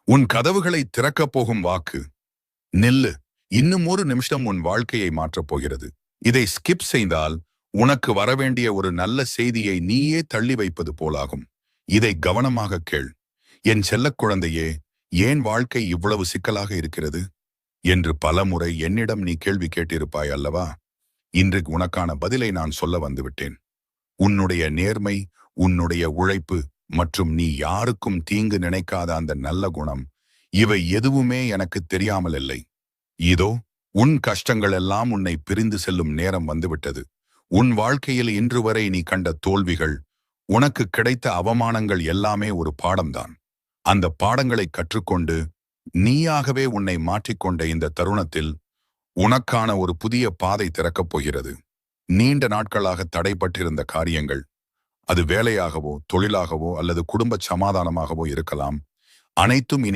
உன் கதவுகளை திறக்கப் போகும் வாக்கு. நில்லு. இன்னும் ஒரு நிமிஷம் உன் வாழ்க்கையை மாற்றப் போகிறது. இதை ஸ்கிப் செய்தால் உனக்கு வரவேண்டிய ஒரு நல்ல செய்தியை நீயே தள்ளி வைப்பது போலாகும். இதை கவனமாக கேள். என் செல்லக் குழந்தையே, ஏன் வாழ்க்கை இவ்வளவு சிக்கலாக இருக்கிறது என்று பலமுறை என்னிடம் நீ கேள்வி கேட்டிருப்பாய் அல்லவா? இன்று உனக்கான பதிலை நான் சொல்ல வந்துவிட்டேன். உன்னுடைய நேர்மை, உன்னுடைய உழைப்பு மற்றும் நீ யாருக்கும் தீங்கு நினைக்காத அந்த நல்ல குணம், இவை எதுவுமே எனக்கு தெரியாமல் இல்லை. இதோ உன் கஷ்டங்கள் எல்லாம் உன்னை பிரிந்து செல்லும் நேரம் வந்துவிட்டது. உன் வாழ்க்கையில் இன்று வரை நீ கண்ட தோல்விகள், உனக்கு கிடைத்த அவமானங்கள் எல்லாமே ஒரு பாடம்தான். அந்த பாடங்களை கற்றுக்கொண்டு நீயாகவே உன்னை மாற்றிக்கொண்ட இந்த தருணத்தில் உனக்கான ஒரு புதிய பாதை திறக்கப் போகிறது. நீண்ட நாட்களாக தடைப்பட்டிருந்த காரியங்கள், அது வேலையாகவோ தொழிலாகவோ அல்லது குடும்ப சமாதானமாகவோ இருக்கலாம், அனைத்தும்